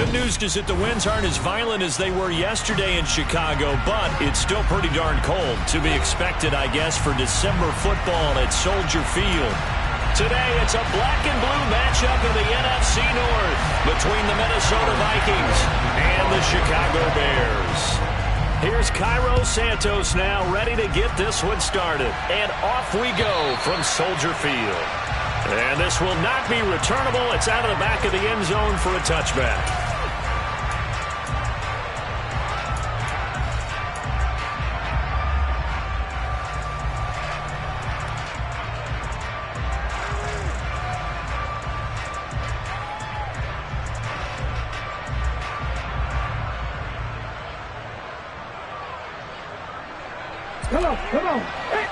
Good news is that the winds aren't as violent as they were yesterday in Chicago, but it's still pretty darn cold. To be expected, I guess, for December football at Soldier Field. Today, it's a black and blue matchup in the NFC North between the Minnesota Vikings and the Chicago Bears. Here's Cairo Santos now, ready to get this one started. And off we go from Soldier Field. And this will not be returnable. It's out of the back of the end zone for a touchback. Come on. Hey.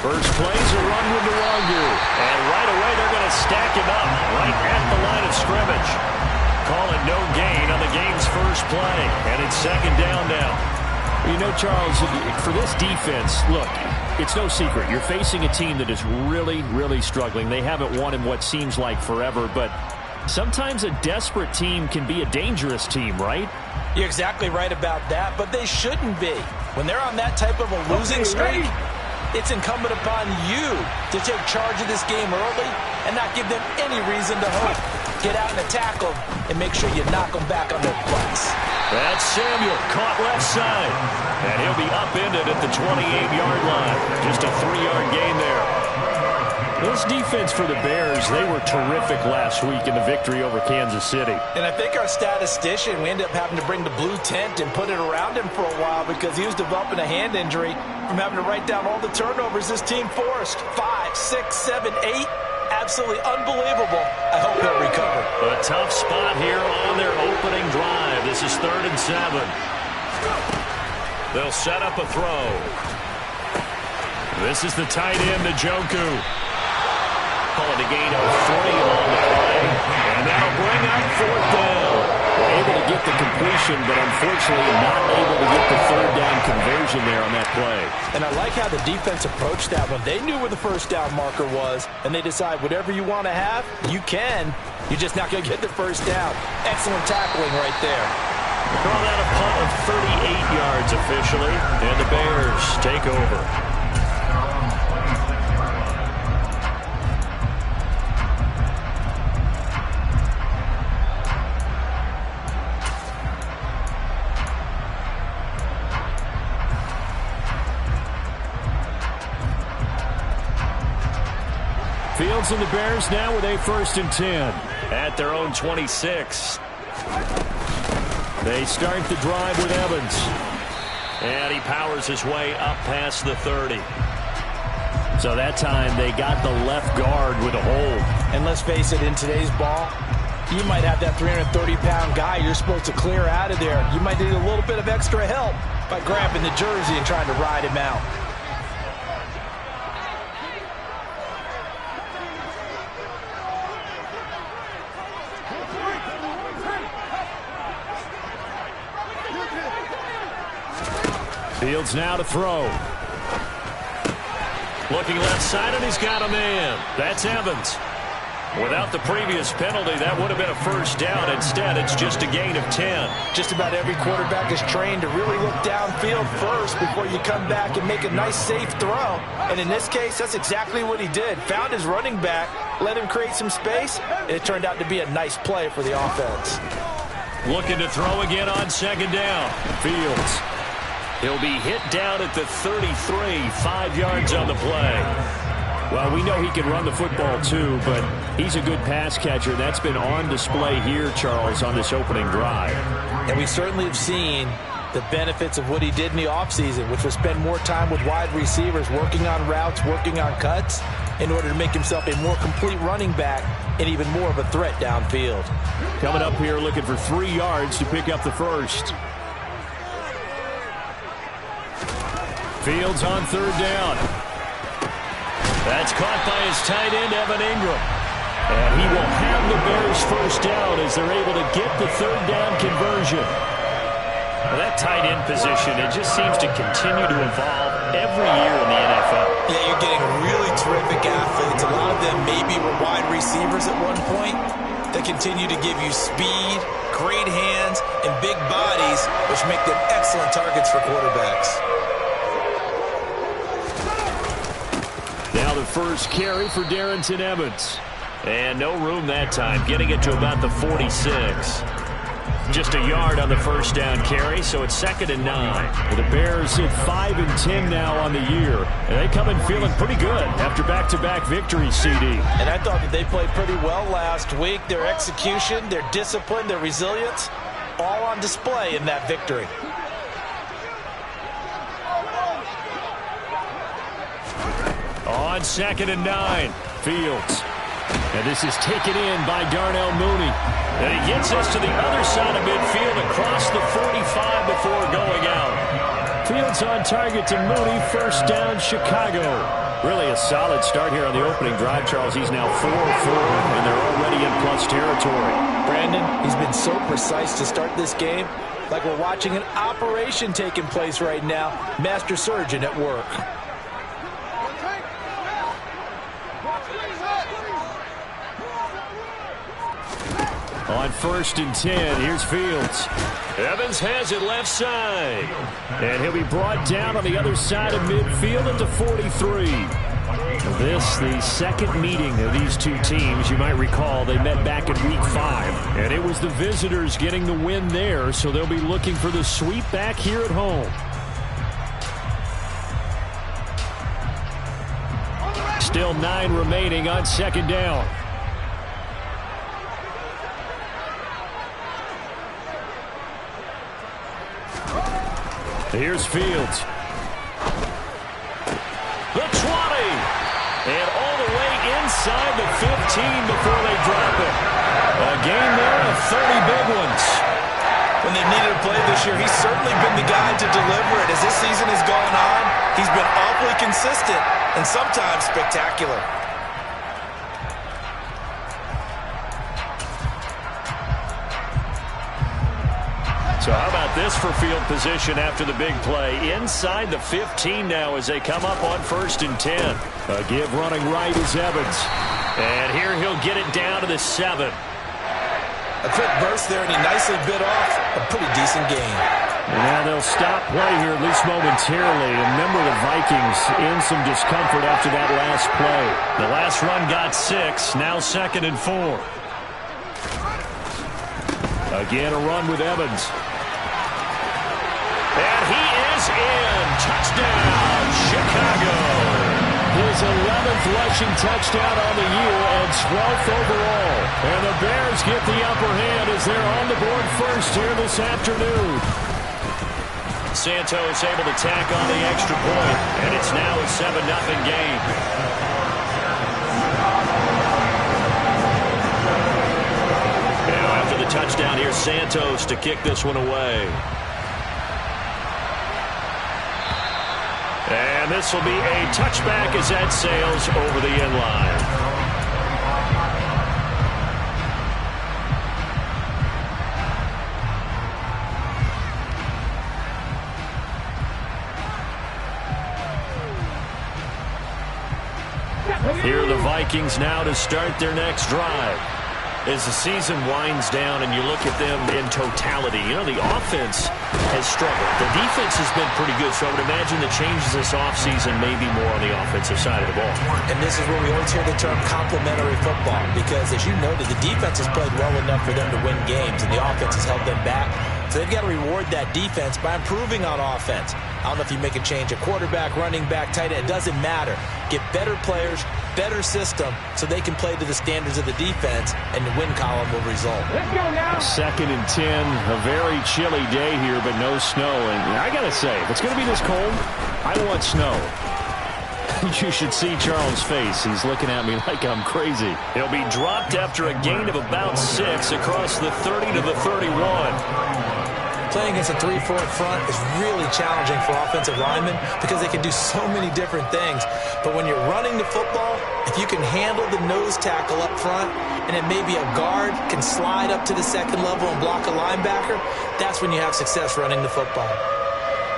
First play's a run with Nwangu. And right away they're going to stack him up right at the line of scrimmage. Call it no gain on the game's first play. And it's second down now. You know, Charles, for this defense, look, it's no secret. You're facing a team that is really, really struggling. They haven't won in what seems like forever, but sometimes a desperate team can be a dangerous team, right? You're exactly right about that, but they shouldn't be. When they're on that type of a losing streak, it's incumbent upon you to take charge of this game early and not give them any reason to hope. Get out and attack them and make sure you knock them back on their butts. That's Samuel, caught left side. And he'll be upended at the 28-yard line. Just a 3-yard gain there. This defense for the Bears, they were terrific last week in the victory over Kansas City. And I think our statistician, we ended up having to bring the blue tent and put it around him for a while because he was developing a hand injury from having to write down all the turnovers this team forced. 5, 6, 7, 8. Absolutely unbelievable. I hope he'll recover. A tough spot here on their opening drive. This is 3rd and 7. They'll set up a throw. This is the tight end, Njoku. Calling a gain of 3 on the play. And that'll bring up 4th down. Able to get the completion, but unfortunately not able to get the 3rd down conversion there on that play. And I like how the defense approached that one. They knew where the first down marker was, and they decide whatever you want to have, you can. You're just not going to get the first down. Excellent tackling right there. Call that a punt of 38 yards officially, and the Bears take over. Fields and the Bears now with a 1st and 10 at their own 26. They start the drive with Evans. And he powers his way up past the 30. So that time they got the left guard with a hold. And let's face it, in today's ball, you might have that 330-pound guy you're supposed to clear out of there. You might need a little bit of extra help by grabbing the jersey and trying to ride him out. Fields now to throw. Looking left side, and he's got a man. That's Evans. Without the previous penalty, that would have been a 1st down. Instead, it's just a gain of 10. Just about every quarterback is trained to really look downfield first before you come back and make a nice, safe throw. And in this case, that's exactly what he did. Found his running back, let him create some space, and it turned out to be a nice play for the offense. Looking to throw again on 2nd down. Fields. He'll be hit down at the 33, 5 yards on the play. Well, we know he can run the football too, but he's a good pass catcher. That's been on display here, Charles, on this opening drive. And we certainly have seen the benefits of what he did in the offseason, which was spend more time with wide receivers, working on routes, working on cuts, in order to make himself a more complete running back and even more of a threat downfield. Coming up here looking for 3 yards to pick up the 1st. Fields on 3rd down. That's caught by his tight end, Evan Ingram. And he will have the Bears 1st down as they're able to get the 3rd down conversion. Well, that tight end position, it just seems to continue to evolve every year in the NFL. Yeah, you're getting really terrific athletes. A lot of them maybe were wide receivers at one point that continue to give you speed, great hands, and big bodies, which make them excellent targets for quarterbacks. Now the first carry for Darrynton Evans. And no room that time, getting it to about the 46. Just a yard on the first down carry, so it's 2nd and 9. The Bears at 5 and 10 now on the year. And they come in feeling pretty good after back-to-back victories, CD. And I thought that they played pretty well last week. Their execution, their discipline, their resilience, all on display in that victory. On 2nd and 9, Fields. And this is taken in by Darnell Mooney. And he gets us to the other side of midfield across the 45 before going out. Fields on target to Mooney. First down, Chicago. Really a solid start here on the opening drive, Charles. He's now 4-4, and they're already in plus territory. Brandon, he's been so precise to start this game. Like we're watching an operation taking place right now. Master surgeon at work. On 1st and 10, here's Fields. Evans has it left side. And he'll be brought down on the other side of midfield at the 43. This, the second meeting of these two teams. You might recall they met back in Week 5. And it was the visitors getting the win there, so they'll be looking for the sweep back here at home. Still 9 remaining on 2nd down. Here's Fields. The 20. And all the way inside the 15 before they drop it. A game there of 30 big ones. When they've needed a play this year, he's certainly been the guy to deliver it. As this season has gone on, he's been awfully consistent and sometimes spectacular. So how about this for field position after the big play? Inside the 15 now as they come up on 1st and 10. A give running right is Evans. And here he'll get it down to the 7. A quick burst there, and he nicely bit off a pretty decent gain. Now they'll stop play here, at least momentarily. And remember the Vikings in some discomfort after that last play. The last run got 6, now 2nd and 4. Again, a run with Evans. And he is in. Touchdown, Chicago. His 11th rushing touchdown on the year and 12th overall. And the Bears get the upper hand as they're on the board first here this afternoon. Santos able to tack on the extra point, and it's now a 7-0 game. Now after the touchdown, here's Santos to kick this one away. And this will be a touchback as that sails over the end line. Here are the Vikings now to start their next drive. As the season winds down and you look at them in totality, you know, the offense has struggled. The defense has been pretty good, so I would imagine the changes this offseason may be more on the offensive side of the ball. And this is where we always hear the term complementary football, because as you noted, the defense has played well enough for them to win games, and the offense has held them back. So they've got to reward that defense by improving on offense. I don't know if you make a change, a quarterback, running back, tight end, it doesn't matter. Get better players, better system, so they can play to the standards of the defense, and the win column will result. Let's go now. 2nd and 10, a very chilly day here, but no snow. And I got to say, if it's going to be this cold, I want snow. You should see Charles' face. He's looking at me like I'm crazy. He'll be dropped after a gain of about 6 across the 30 to the 31. Playing against a 3-4 front is really challenging for offensive linemen because they can do so many different things. But when you're running the football, if you can handle the nose tackle up front, and then maybe a guard can slide up to the second level and block a linebacker, that's when you have success running the football.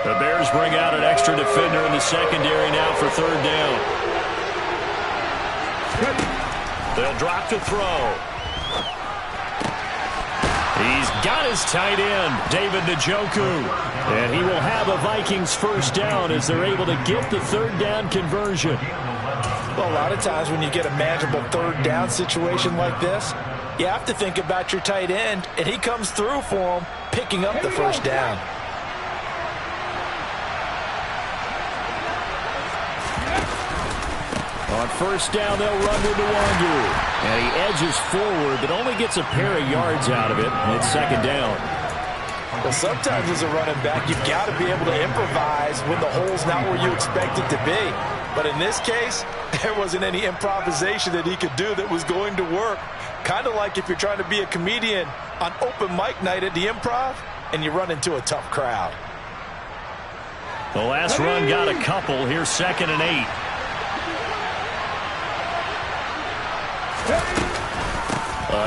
The Bears bring out an extra defender in the secondary now for third down. They'll drop to throw. He's got his tight end, David Njoku. And he will have a Vikings first down as they're able to get the third down conversion. Well, a lot of times when you get a manageable third down situation like this, you have to think about your tight end, and he comes through for him, picking up the first down. On first down, they'll run with Njoku. And he edges forward, but only gets a pair of yards out of it. And it's second down. Well, sometimes as a running back, you've got to be able to improvise when the hole's not where you expect it to be. But in this case, there wasn't any improvisation that he could do that was going to work. Kind of like if you're trying to be a comedian on open mic night at the Improv and you run into a tough crowd. The last run got a couple. Here's 2nd and 8.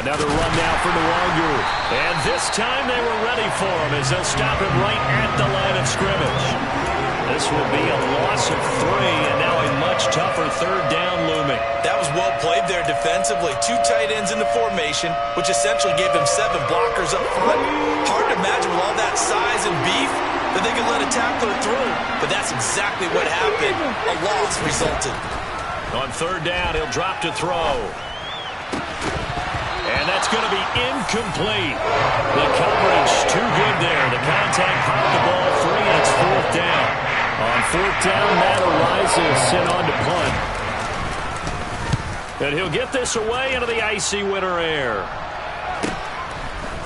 Another run now for Njoku. And this time they were ready for him as they'll stop him right at the line of scrimmage. This will be a loss of 3 and now a much tougher third down looming. That was well played there defensively. 2 tight ends in the formation, which essentially gave them 7 blockers up front. Hard to imagine with all that size and beef that they could let a tackler through. But that's exactly what happened. A loss resulted. On third down, he'll drop to throw. And that's going to be incomplete. The coverage too good there. The contact popped the ball free, and it's 4th down. On 4th down, Matt Araiza sent on to punt. And he'll get this away into the icy winter air.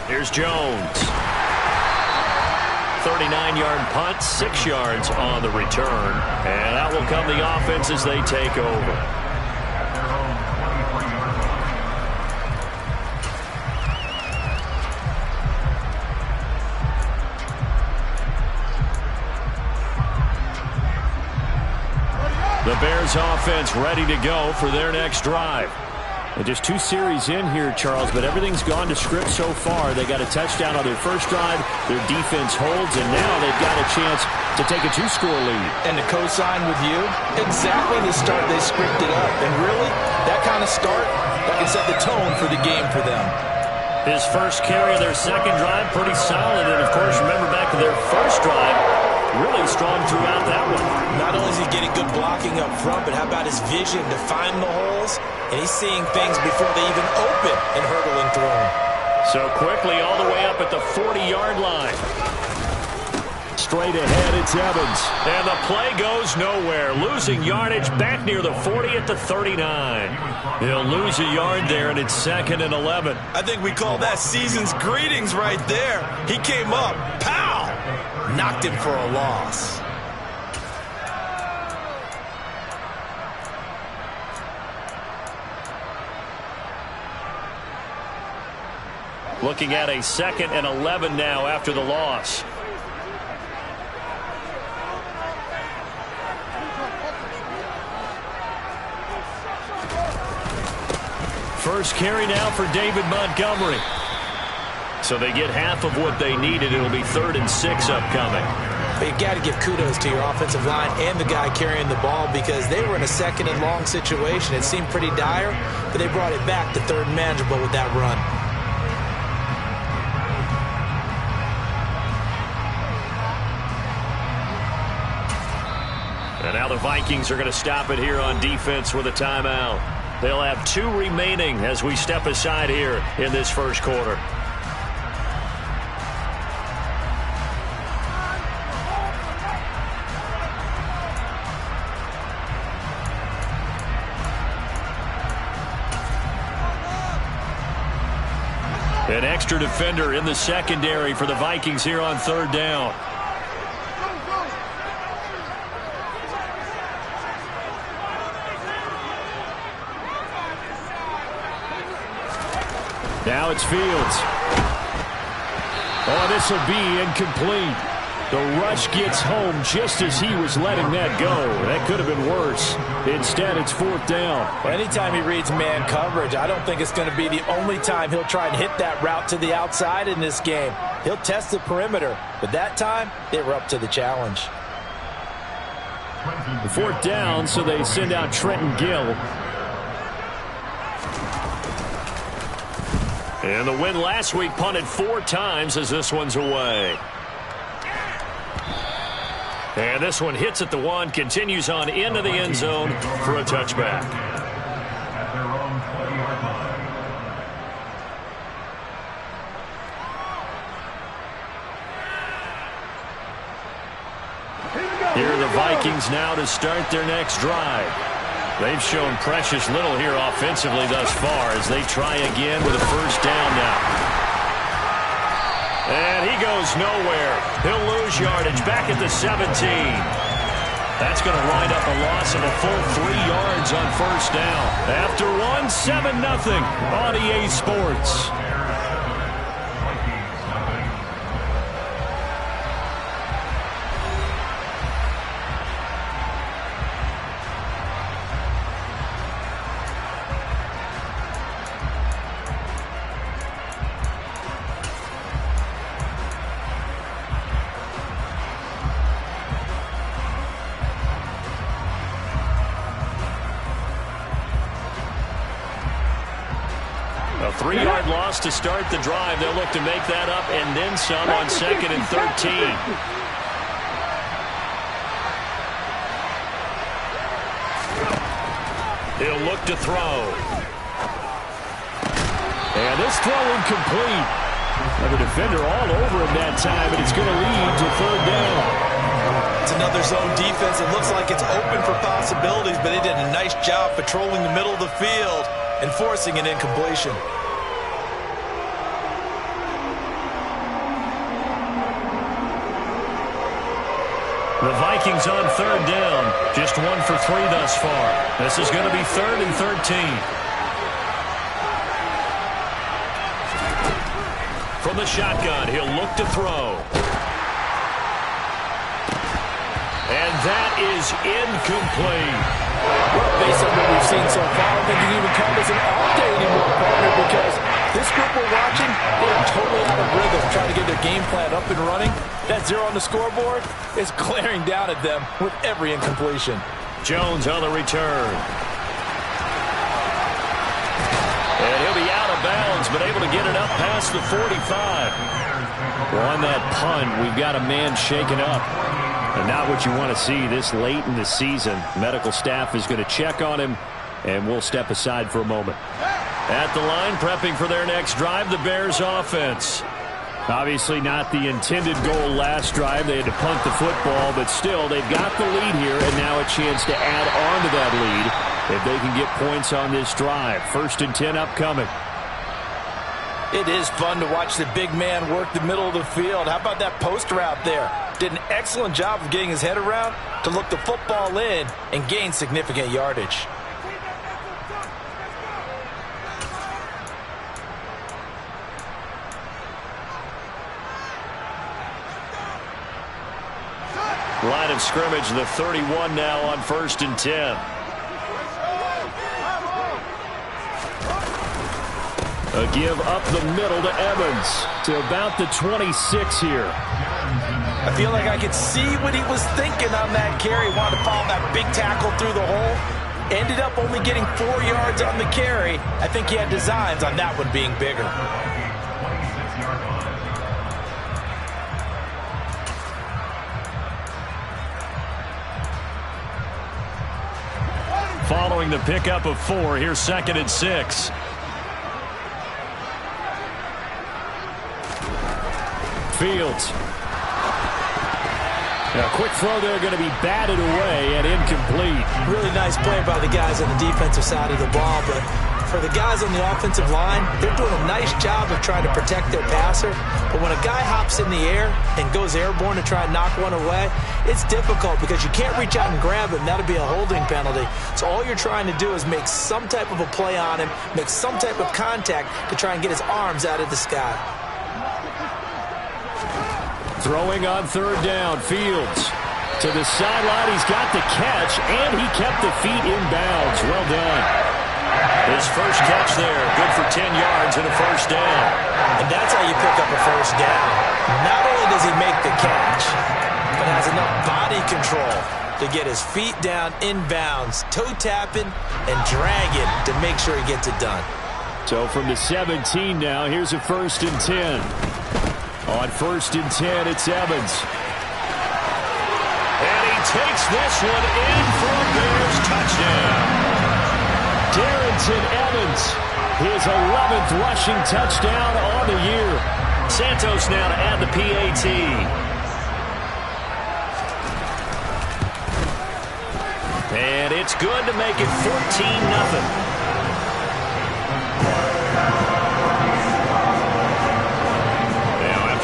Here's Jones. 39-yard punt, 6 yards on the return. And out will come the offense as they take over. The Bears offense ready to go for their next drive. And just 2 series in here, Charles, but everything's gone to script so far. They got a touchdown on their first drive. Their defense holds, and now they've got a chance to take a 2-score lead. And to co-sign with you, exactly the start they scripted up. And really, that kind of start, that can set the tone for the game for them. His first carry of their second drive, pretty solid. And, of course, remember back to their first drive, really strong throughout that one. Not only is he getting good blocking up front, but how about his vision to find the holes? And he's seeing things before they even open and hurdling through them. So quickly all the way up at the 40-yard line. Straight ahead, it's Evans. And the play goes nowhere. Losing yardage back near the 40 at the 39. He'll lose a yard there, and it's 2nd and 11. I think we call that season's greetings right there. He came up, pow! Knocked him for a loss. Looking at a 2nd and 11 now after the loss. First carry now for David Montgomery. So they get half of what they needed. It'll be 3rd and 6 upcoming. But you got to give kudos to your offensive line and the guy carrying the ball because they were in a 2nd and long situation. It seemed pretty dire, but they brought it back to 3rd and manageable with that run. And now the Vikings are going to stop it here on defense with a timeout. They'll have 2 remaining as we step aside here in this first quarter. An extra defender in the secondary for the Vikings here on 3rd down. Now it's Fields. Oh, this will be incomplete. The rush gets home just as he was letting that go. That could have been worse. Instead, it's 4th down. Well, anytime he reads man coverage, I don't think it's going to be the only time he'll try and hit that route to the outside in this game. He'll test the perimeter, but that time, they were up to the challenge. 4th down, so they send out Trenton Gill. And the win last week punted 4 times as this one's away. And this one hits at the 1, continues on into the end zone for a touchback. Here are the Vikings now to start their next drive. They've shown precious little here offensively thus far as they try again with a 1st down now. And he goes nowhere. He'll lose yardage back at the 17. That's going to wind up a loss of a full 3 yards on 1st down. After 7-0 on EA Sports. A 3-yard loss to start the drive. They'll look to make that up and then some on 2nd and 13. He'll look to throw. And this throw incomplete. Now the defender all over him that time, and it's going to lead to 3rd down. It's another zone defense. It looks like it's open for possibilities, but they did a nice job patrolling the middle of the field and forcing an incompletion. The Vikings on 3rd down. Just 1 for 3 thus far. This is going to be 3rd and 13. From the shotgun, he'll look to throw. And that is incomplete. Well, based on what we've seen so far, I don't think you can even call this an off day anymore, partner, because this group we're watching, they are totally out of rhythm, trying to get their game plan up and running. That 0 on the scoreboard is glaring down at them with every incompletion. Jones on the return. And he'll be out of bounds, but able to get it up past the 45. On that punt, we've got a man shaken up. And not what you want to see this late in the season. Medical staff is going to check on him, and we'll step aside for a moment. At the line, prepping for their next drive, the Bears offense. Obviously not the intended goal last drive. They had to punt the football, but still, they've got the lead here, and now a chance to add on to that lead if they can get points on this drive. 1st and 10 upcoming. It is fun to watch the big man work the middle of the field. How about that post route there? Did an excellent job of getting his head around to look the football in and gain significant yardage. Line of scrimmage, the 31 now on 1st and 10. A give up the middle to Evans to about the 26 here. I feel like I could see what he was thinking on that carry. Wanted to follow that big tackle through the hole. Ended up only getting 4 yards on the carry. I think he had designs on that one being bigger. Following the pickup of 4, here's 2nd and 6. Fields. A quick throw there, going to be batted away and incomplete. Really nice play by the guys on the defensive side of the ball, but for the guys on the offensive line, they're doing a nice job of trying to protect their passer. But when a guy hops in the air and goes airborne to try and knock one away, it's difficult because you can't reach out and grab him. That'll be a holding penalty. So all you're trying to do is make some type of a play on him, make some type of contact to try and get his arms out of the sky. Throwing on third down, Fields. To the sideline, he's got the catch, and he kept the feet in bounds. Well done. His first catch there, good for 10 yards and a first down. And that's how you pick up a first down. Not only does he make the catch, but has enough body control to get his feet down in bounds, toe tapping and dragging to make sure he gets it done. So from the 17 now, here's a 1st and 10. On 1st and 10, it's Evans. And he takes this one in for a Bears touchdown. Darrynton Evans, his 11th rushing touchdown on the year. Santos now to add the PAT. And it's good to make it 14-0.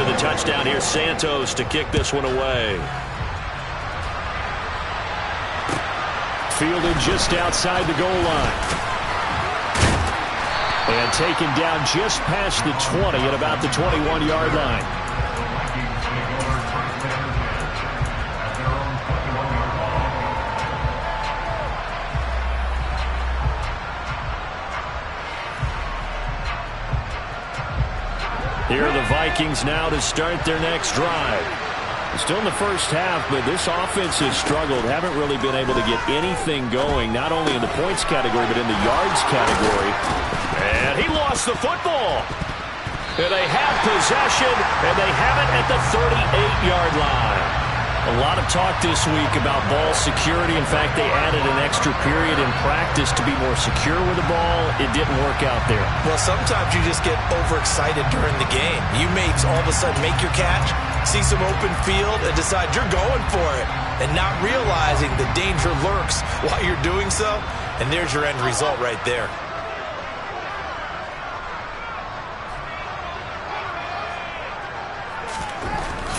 The touchdown here, Santos to kick this one away. Fielded just outside the goal line. And taken down just past the 20 at about the 21-yard line. Here are the Vikings now to start their next drive. Still in the first half, but this offense has struggled. Haven't really been able to get anything going, not only in the points category, but in the yards category. And he lost the football. And they have possession, and they have it at the 38-yard line. A lot of talk this week about ball security. In fact, they added an extra period in practice to be more secure with the ball. It didn't work out there. Well, sometimes you just get overexcited during the game. You may all of a sudden make your catch, see some open field, and decide you're going for it, and not realizing the danger lurks while you're doing so. And there's your end result right there.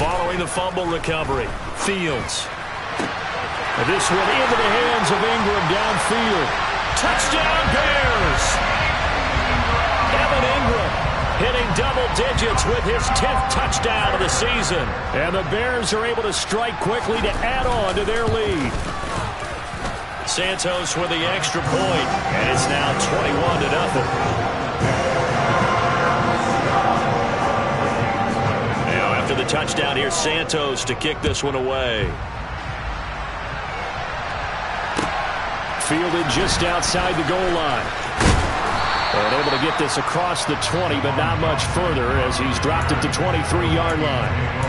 Following the fumble recovery, Fields. And this one into the hands of Ingram downfield. Touchdown Bears! Evan Ingram hitting double digits with his 10th touchdown of the season. And the Bears are able to strike quickly to add on to their lead. Santos with the extra point, and it's now 21-0. After the touchdown here, Santos to kick this one away. Fielded just outside the goal line. And able to get this across the 20, but not much further as he's dropped it to 23-yard line.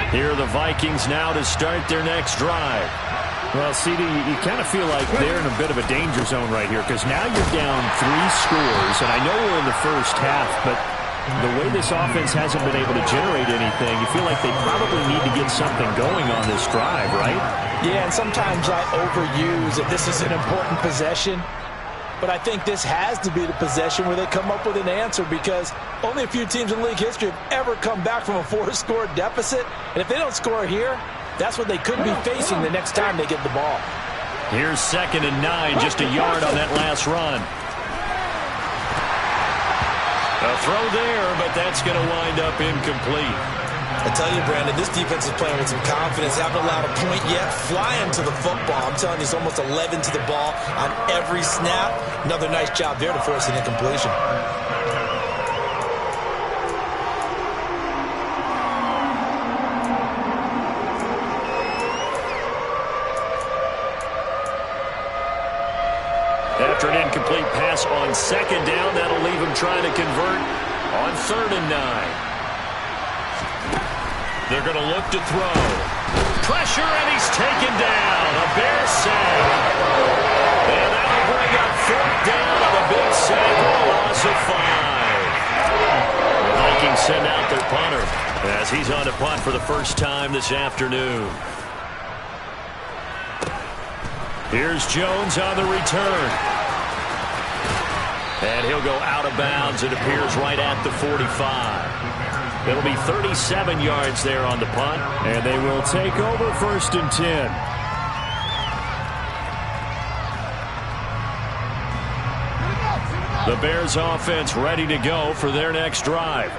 Here are the Vikings now to start their next drive. Well, CD, you kind of feel like they're in a bit of a danger zone right here because now you're down 3 scores, and I know we're in the first half, but the way this offense hasn't been able to generate anything, you feel like they probably need to get something going on this drive, right? Yeah, and sometimes I overuse that this is an important possession. But I think this has to be the possession where they come up with an answer because only a few teams in league history have ever come back from a 4-score deficit. And if they don't score here, that's what they could be facing the next time they get the ball. Here's 2nd and 9, just a yard on that last run. A throw there, but that's going to wind up incomplete. I tell you, Brandon, this defense is playing with some confidence. Haven't allowed a point yet. Flying to the football. I'm telling you, it's almost 11 to the ball on every snap. Another nice job there to force an incompletion. After an incomplete pass on 2nd down, that'll leave him trying to convert on 3rd and 9. They're going to look to throw. Pressure, and he's taken down. A Bear sack. And that'll bring up 4th down on a big sack for a loss of 5. The Vikings send out their punter as he's on to punt for the first time this afternoon. Here's Jones on the return. And he'll go out of bounds. It appears right at the 45. It'll be 37 yards there on the punt, and they will take over 1st and 10. The Bears offense ready to go for their next drive.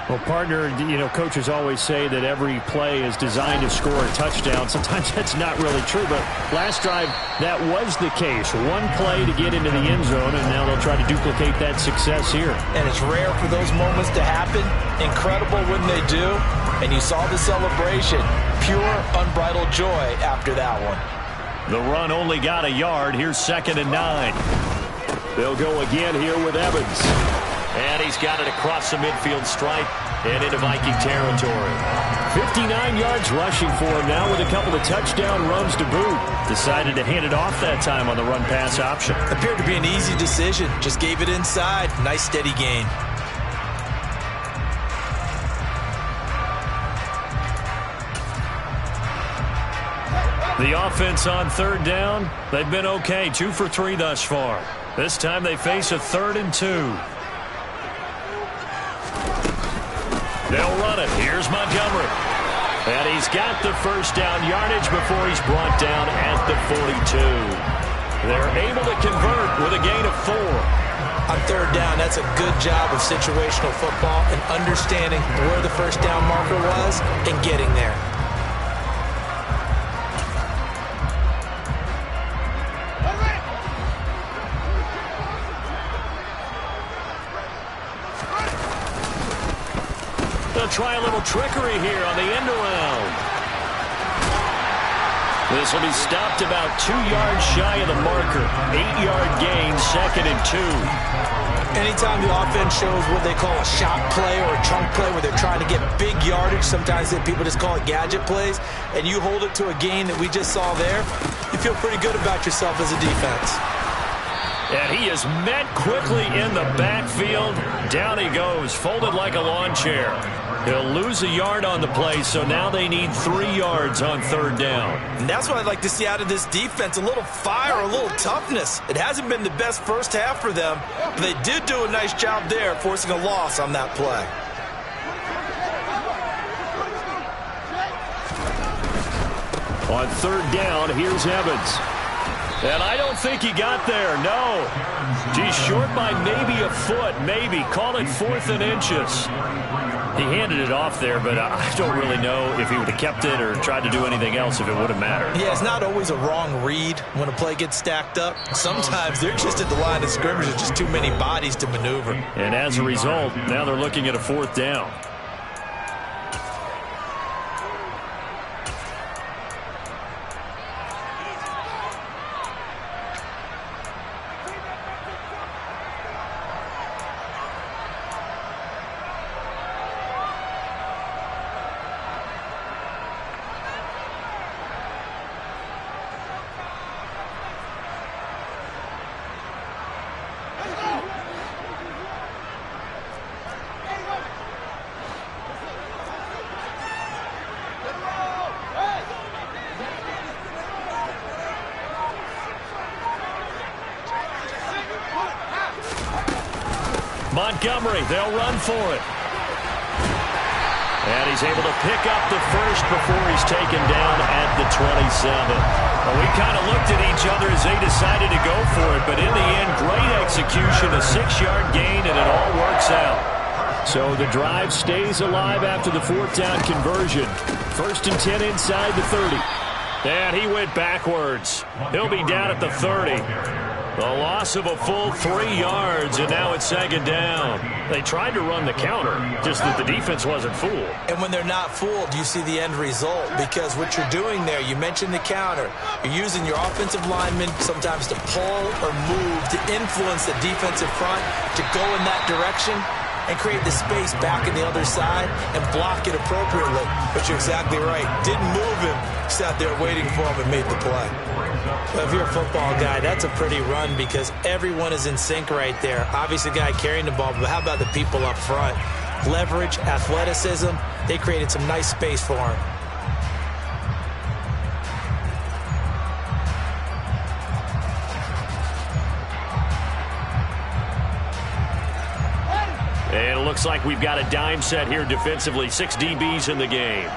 Well, partner, coaches always say that every play is designed to score a touchdown. Sometimes that's not really true, but last drive, that was the case. One play to get into the end zone, and now they'll try to duplicate that success here. And it's rare for those moments to happen. Incredible when they do. And you saw the celebration. Pure, unbridled joy after that one. The run only got a yard. Here's 2nd and 9. They'll go again here with Evans. And he's got it across the midfield stripe and into Viking territory. 59 yards rushing for him now with a couple of touchdown runs to boot. Decided to hand it off that time on the run-pass option. Appeared to be an easy decision. Just gave it inside. Nice steady gain. The offense on 3rd down, they've been okay. 2 for 3 thus far. This time they face a 3rd and 2. They'll run it. Here's Montgomery. And he's got the 1st down yardage before he's brought down at the 42. They're able to convert with a gain of 4. On 3rd down, that's a good job of situational football and understanding where the 1st down marker was and getting there. Try a little trickery here on the end around. This will be stopped about 2 yards shy of the marker. 8-yard gain, 2nd and 2. Anytime the offense shows what they call a shot play or a chunk play where they're trying to get big yardage, sometimes people just call it gadget plays, and you hold it to a gain that we just saw there, you feel pretty good about yourself as a defense. And he is met quickly in the backfield. Down he goes, folded like a lawn chair. He'll lose a yard on the play, so now they need 3 yards on 3rd down. And that's what I'd like to see out of this defense, a little fire, a little toughness. It hasn't been the best first half for them, but they did do a nice job there, forcing a loss on that play. On 3rd down, here's Evans. And I don't think he got there, no. He's short by maybe a foot, maybe. Call it 4th and inches. He handed it off there, but I don't really know if he would have kept it or tried to do anything else if it would have mattered. Yeah, it's not always a wrong read when a play gets stacked up. Sometimes they're just at the line of scrimmage. There's just too many bodies to maneuver. And as a result, now they're looking at a 4th down. Montgomery, they'll run for it. And he's able to pick up the 1st before he's taken down at the 27. Well, we kind of looked at each other as they decided to go for it, but in the end, great execution, a 6-yard gain, and it all works out. So the drive stays alive after the 4th down conversion. 1st and 10 inside the 30. And he went backwards. He'll be down at the 30. The loss of a full 3 yards, and now it's 2nd down. They tried to run the counter, just that the defense wasn't fooled. And when they're not fooled, you see the end result, because what you're doing there, you mentioned the counter. You're using your offensive linemen sometimes to pull or move, to influence the defensive front, to go in that direction and create the space back in the other side and block it appropriately. But you're exactly right. Didn't move him, sat there waiting for him and made the play. Well, if you're a football guy, that's a pretty run because everyone is in sync right there. Obviously, the guy carrying the ball, but how about the people up front? Leverage, athleticism, they created some nice space for him. And it looks like we've got a dime set here defensively. 6 DBs in the game.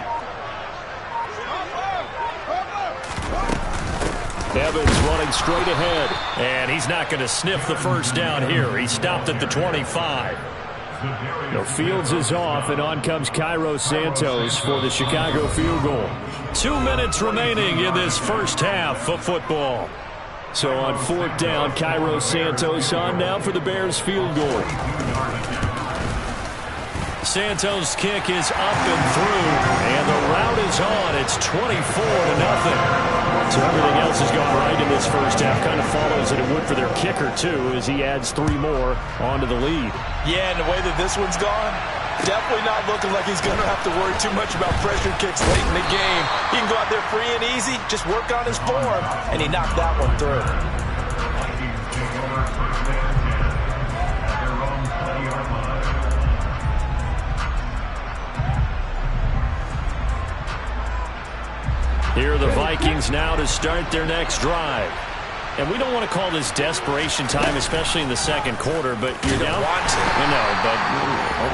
Evans running straight ahead. And he's not going to sniff the first down here. He stopped at the 25. No, Fields is off, and on comes Cairo Santos for the Chicago field goal. 2 minutes remaining in this first half of football. So on 4th down, Cairo Santos on now for the Bears field goal. Santos' kick is up and through, and the route is on. It's 24-0. So everything else has gone right in this first half. Kind of follows that it would for their kicker, too, as he adds 3 more onto the lead. Yeah, and the way that this one's gone, definitely not looking like he's going to have to worry too much about pressure kicks late in the game. He can go out there free and easy, just work on his form, and he knocked that one through. Here are the Vikings now to start their next drive. And we don't want to call this desperation time, especially in the second quarter, but you're down. I know, but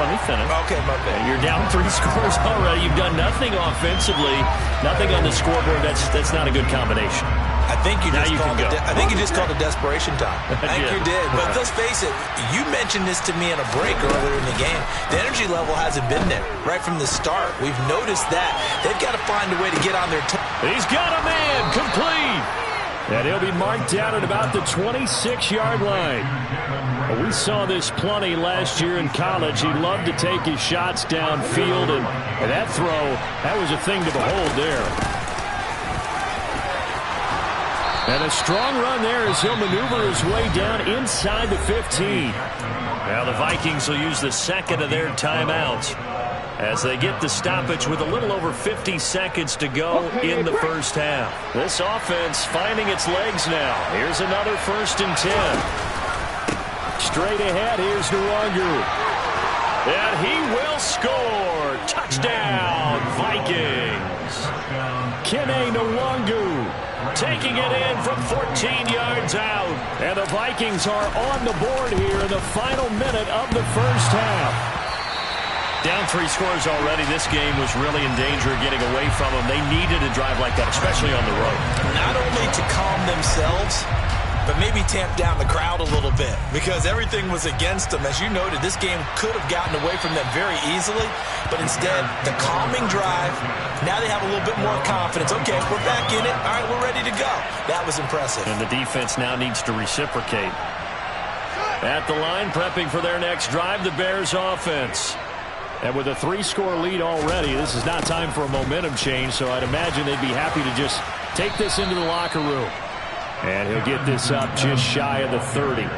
let me finish. Okay, my bad. You're down 3 scores already. You've done nothing offensively, nothing on the scoreboard. That's not a good combination. I think you just called it desperation time. I think you did. But let's face it, you mentioned this to me in a break earlier in the game. The energy level hasn't been there right from the start. We've noticed that. They've got to find a way to get on their toes. He's got a man complete. And he'll be marked down at about the 26-yard line. We saw this plenty last year in college. He loved to take his shots downfield, and that throw, that was a thing to behold there. And a strong run there as he'll maneuver his way down inside the 15. Now the Vikings will use the second of their timeouts as they get the stoppage with a little over 50 seconds to go in the first half. This offense finding its legs now. Here's another 1st and 10. Straight ahead, here's Nwangu. And he will score. Touchdown, Vikings. Kene Nwangu taking it in from 14 yards out. And the Vikings are on the board here in the final minute of the first half. Down 3 scores already. This game was really in danger of getting away from them. They needed a drive like that, especially on the road. Not only to calm themselves, but maybe tamp down the crowd a little bit, because everything was against them. As you noted, this game could have gotten away from them very easily, but instead, the calming drive, now they have a little bit more confidence. Okay, we're back in it. All right, we're ready to go. That was impressive. And the defense now needs to reciprocate. At the line, prepping for their next drive, the Bears offense. And with a 3-score lead already, this is not time for a momentum change, so I'd imagine they'd be happy to just take this into the locker room. And he'll get this up just shy of the 30.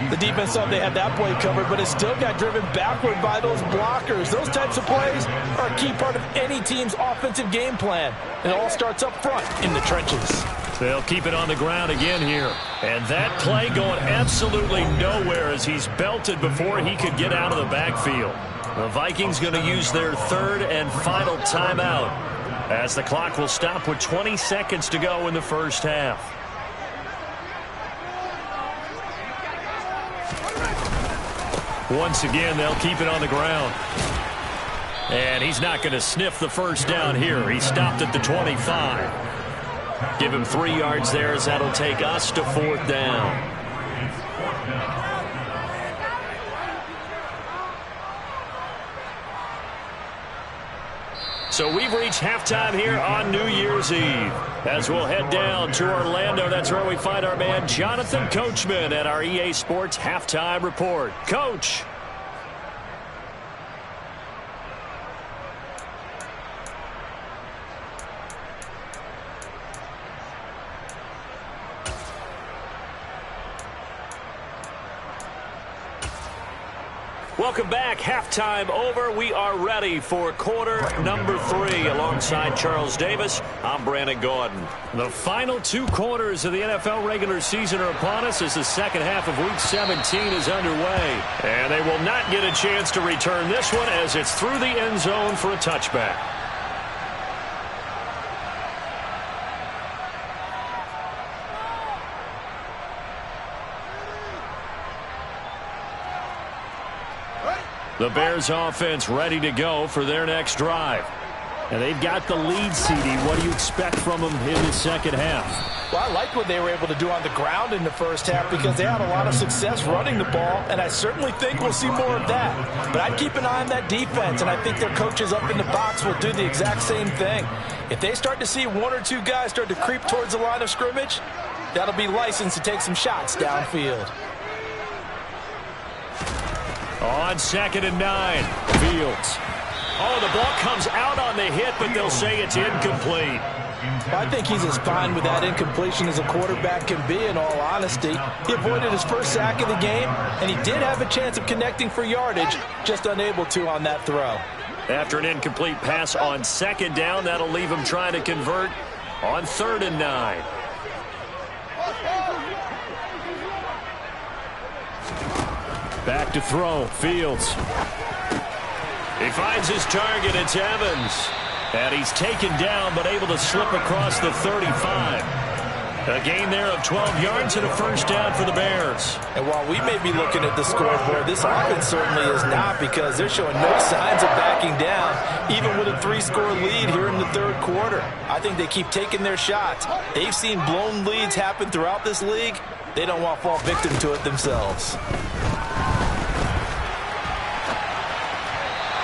The defense thought they had that play covered, but it still got driven backward by those blockers. Those types of plays are a key part of any team's offensive game plan. It all starts up front in the trenches. They'll keep it on the ground again here. And that play going absolutely nowhere as he's belted before he could get out of the backfield. The Vikings going to use their 3rd and final timeout as the clock will stop with 20 seconds to go in the first half. Once again, they'll keep it on the ground. And he's not going to sniff the first down here. He stopped at the 25. Give him 3 yards there as that'll take us to 4th down. So we've reached halftime here on New Year's Eve. As we'll head down to Orlando, that's where we find our man Jonathan Coachman at our EA Sports Halftime Report. Coach. Welcome back. Halftime over. We are ready for quarter number 3. Alongside Charles Davis, I'm Brandon Gordon. The final 2 quarters of the NFL regular season are upon us as the second half of Week 17 is underway. And they will not get a chance to return this one as it's through the end zone for a touchback. The Bears offense ready to go for their next drive. And they've got the lead, CD. What do you expect from them in the second half? Well, I like what they were able to do on the ground in the first half because they had a lot of success running the ball, and I certainly think we'll see more of that. But I'd keep an eye on that defense, and I think their coaches up in the box will do the exact same thing. If they start to see one or two guys start to creep towards the line of scrimmage, that'll be licensed to take some shots downfield. On 2nd and 9, Fields. Oh, the ball comes out on the hit, but they'll say it's incomplete. I think he's as fine with that incompletion as a quarterback can be, in all honesty. He avoided his first sack of the game, and he did have a chance of connecting for yardage, just unable to on that throw. After an incomplete pass on 2nd down, that'll leave him trying to convert on 3rd and 9. Back to throw, Fields. He finds his target, it's Evans. And he's taken down, but able to slip across the 35. A gain there of 12 yards and a first down for the Bears. And while we may be looking at the scoreboard, this offense certainly is not, because they're showing no signs of backing down, even with a 3-score lead here in the third quarter. I think they keep taking their shots. They've seen blown leads happen throughout this league. They don't want to fall victim to it themselves.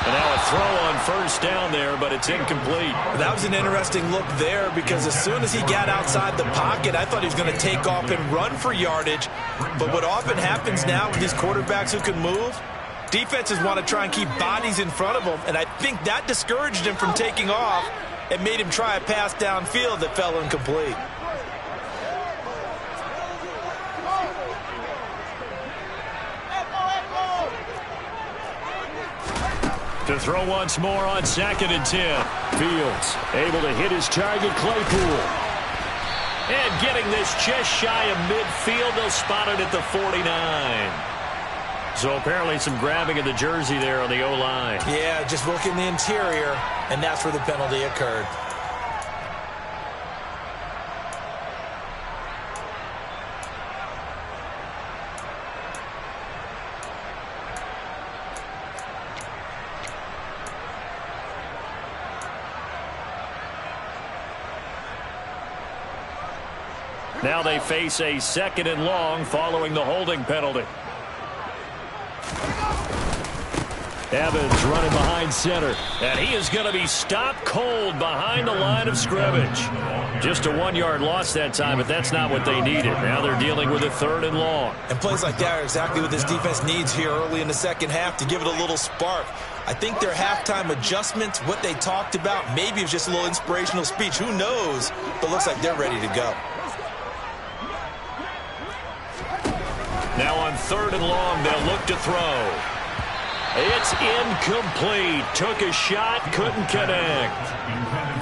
And now a throw on first down there, but it's incomplete. That was an interesting look there, because as soon as he got outside the pocket, I thought he was going to take off and run for yardage. But what often happens now with these quarterbacks who can move, defenses want to try and keep bodies in front of them, and I think that discouraged him from taking off and made him try a pass downfield that fell incomplete. To throw once more on 2nd and 10. Fields able to hit his target, Claypool. And getting this just shy of midfield, they'll spot it at the 49. So apparently some grabbing of the jersey there on the O-line. Yeah, just working the interior, and that's where the penalty occurred. Now they face a 2nd and long following the holding penalty. Evans running behind center. And he is going to be stopped cold behind the line of scrimmage. Just a 1-yard loss that time, but that's not what they needed. Now they're dealing with a 3rd and long. And plays like that are exactly what this defense needs here early in the second half to give it a little spark. I think their halftime adjustments, what they talked about, maybe it was just a little inspirational speech. Who knows? But looks like they're ready to go. Now on 3rd and long, they'll look to throw. It's incomplete. Took a shot, couldn't connect.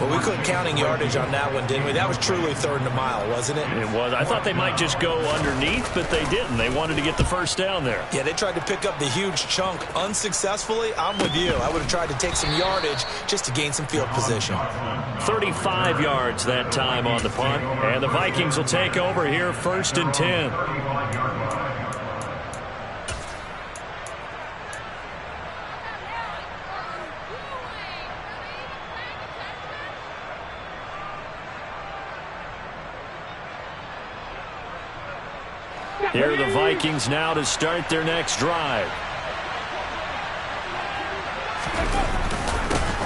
Well, we couldn't counting yardage on that one, didn't we? That was truly 3rd and a mile, wasn't it? It was. I thought they might just go underneath, but they didn't. They wanted to get the first down there. Yeah, they tried to pick up the huge chunk unsuccessfully. I'm with you. I would have tried to take some yardage just to gain some field position. 35 yards that time on the punt. And the Vikings will take over here 1st and 10. Here are the Vikings now to start their next drive.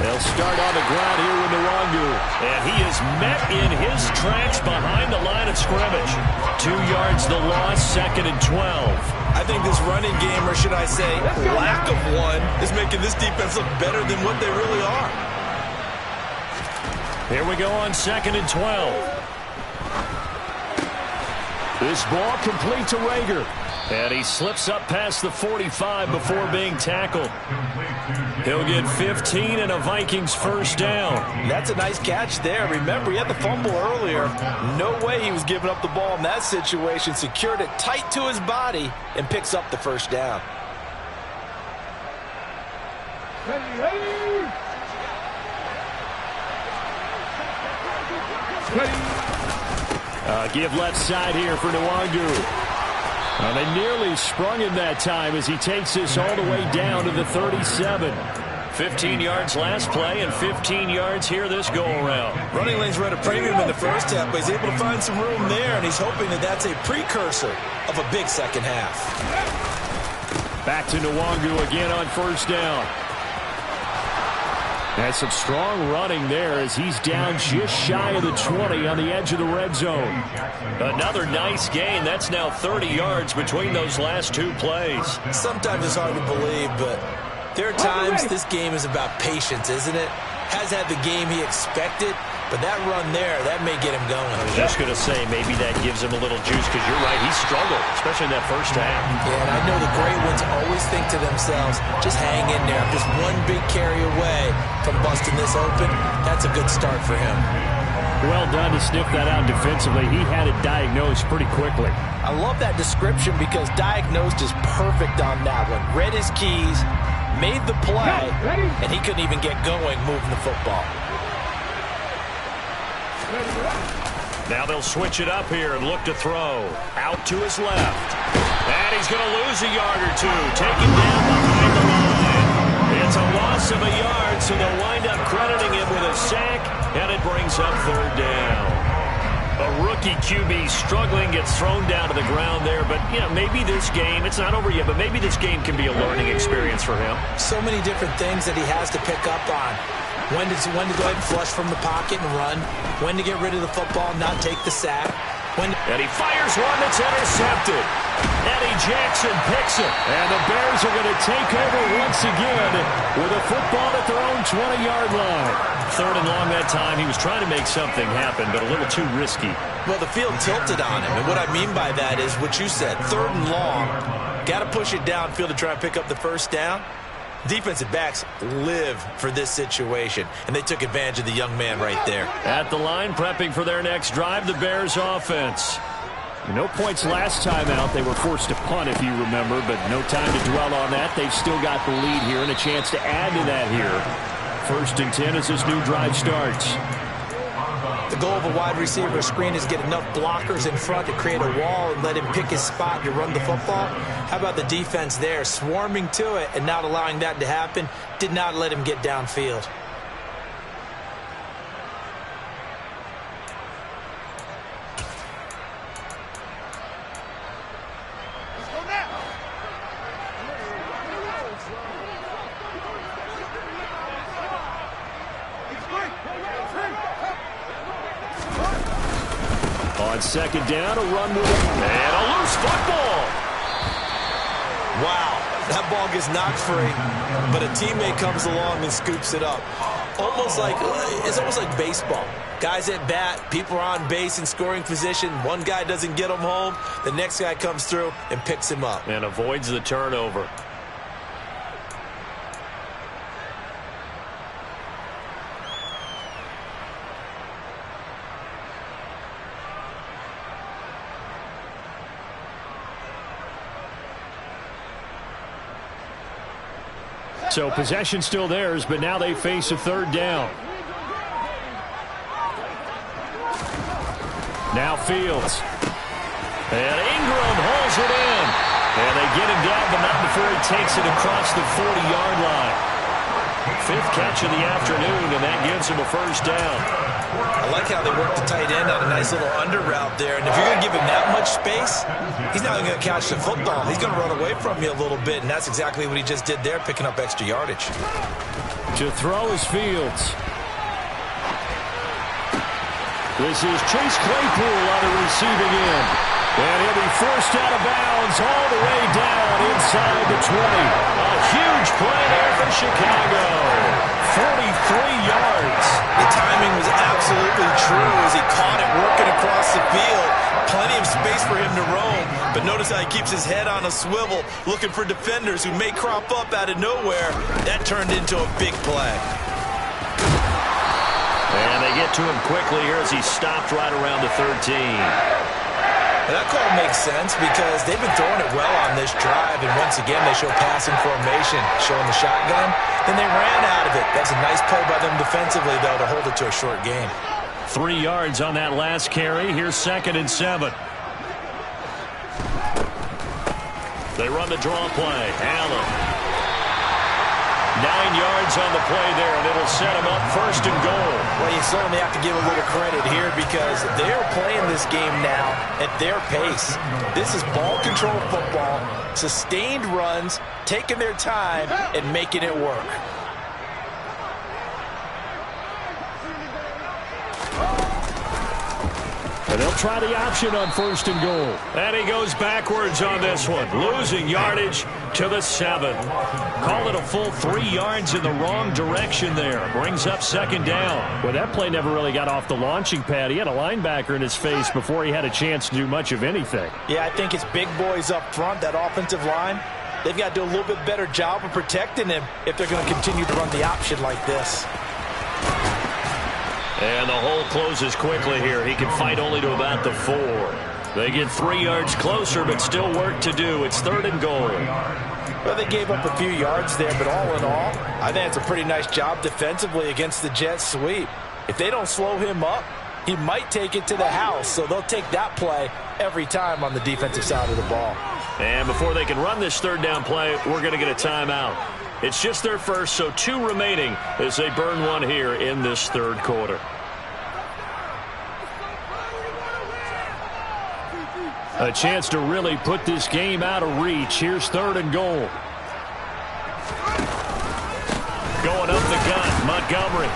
They'll start on the ground here with Nwangu. And he is met in his tracks behind the line of scrimmage. 2 yards the loss, 2nd and 12. I think this running game, or should I say lack of one, is making this defense look better than what they really are. Here we go on 2nd and 12. This ball complete to Rager. And he slips up past the 45 before being tackled. He'll get 15 and a Vikings first down. That's a nice catch there. Remember, he had the fumble earlier. No way he was giving up the ball in that situation. Secured it tight to his body and picks up the first down. Give left side here for Nwangu. Well, they nearly sprung him that time as he takes this all the way down to the 37. 15 yards last play and 15 yards here this go-around. Running lanes were at a premium in the first half, but he's able to find some room there, and he's hoping that that's a precursor of a big second half. Back to Nwangu again on first down. That's some strong running there as he's down just shy of the 20 on the edge of the red zone. Another nice gain. That's now 30 yards between those last two plays. Sometimes it's hard to believe, but there are times this game is about patience, isn't it? Has had the game he expected, but that run there, that may get him going. I was just going to say, maybe that gives him a little juice, because you're right, he struggled, especially in that first half. Yeah, and I know the great ones always think to themselves, just hang in there. Just one big carry away from busting this open. That's a good start for him. Well done to sniff that out defensively. He had it diagnosed pretty quickly. I love that description because diagnosed is perfect on that one. Read his keys, made the play, and he couldn't even get going moving the football. Now they'll switch it up here and look to throw. Out to his left. And he's going to lose a yard or two. Taken down behind the line. It's a loss of a yard, so they'll wind up crediting him with a sack, and it brings up third down. A rookie QB struggling, gets thrown down to the ground there. But, you know, maybe this game, it's not over yet, but maybe this game can be a learning experience for him. So many different things that he has to pick up on. When to go ahead and flush from the pocket and run. When to get rid of the football and not take the sack. And he fires one that's intercepted. Eddie Jackson picks it. And the Bears are going to take over once again with a football at their own 20-yard line. Third and long that time. He was trying to make something happen, but a little too risky. Well, the field tilted on him. And what I mean by that is what you said. Third and long. Got to push it downfield to try and pick up the first down. Defensive backs live for this situation, and they took advantage of the young man right there. At the line, prepping for their next drive, the Bears offense. No points last time out. They were forced to punt, if you remember, but no time to dwell on that. They've still got the lead here and a chance to add to that here. First and 10 as this new drive starts. The goal of a wide receiver screen is get enough blockers in front to create a wall and let him pick his spot to run the football. How about the defense there, swarming to it and not allowing that to happen? Did not let him get downfield. On second down, a run with it. And a loose football. Wow, that ball gets knocked free, but a teammate comes along and scoops it up. It's almost like baseball. Guys at bat, people are on base in scoring position. One guy doesn't get him home. The next guy comes through and picks him up. And avoids the turnover. So possession still theirs, but now they face a third down. Now Fields. And Ingram holds it in. And they get him down, but not before he takes it across the 40-yard line. Fifth catch of the afternoon, and that gives him a first down. I like how they work the tight end on a nice little under route there. And if you're going to give him that much space, he's not going to catch the football. He's going to run away from you a little bit, and that's exactly what he just did there, picking up extra yardage. To throw is Fields. This is Chase Claypool on the receiving end. And he'll be forced out of bounds all the way down inside the 20. A huge play there for Chicago. 43 yards. The timing was absolutely true as he caught it working across the field. Plenty of space for him to roam, but notice how he keeps his head on a swivel, looking for defenders who may crop up out of nowhere. That turned into a big play. And they get to him quickly here as he stopped right around the 13. And that call makes sense because they've been throwing it well on this drive, and once again they show passing formation, showing the shotgun. Then they ran out of it. That's a nice play by them defensively, though, to hold it to a short gain. 3 yards on that last carry. Here's 2nd and 7. They run the draw play. Allen. 9 yards on the play there, and it'll set them up 1st and goal. Well, you certainly have to give a little credit here because they're playing this game now at their pace. This is ball control football, sustained runs, taking their time, and making it work. And they'll try the option on 1st and goal. And he goes backwards on this one, losing yardage to the 7. Call it a full 3 yards in the wrong direction there. Brings up 2nd down. Well, that play never really got off the launching pad. He had a linebacker in his face before he had a chance to do much of anything. Yeah, I think it's big boys up front, that offensive line. They've got to do a little bit better job of protecting him if they're going to continue to run the option like this. And the hole closes quickly here. He can fight only to about the 4. They get 3 yards closer, but still work to do. It's 3rd and goal. Well, they gave up a few yards there, but all in all, I think it's a pretty nice job defensively against the jet sweep. If they don't slow him up, he might take it to the house, so they'll take that play every time on the defensive side of the ball. And before they can run this 3rd down play, we're going to get a timeout. It's just their first, so 2 remaining as they burn one here in this 3rd quarter. A chance to really put this game out of reach. Here's 3rd and goal. Going up the gut, Montgomery.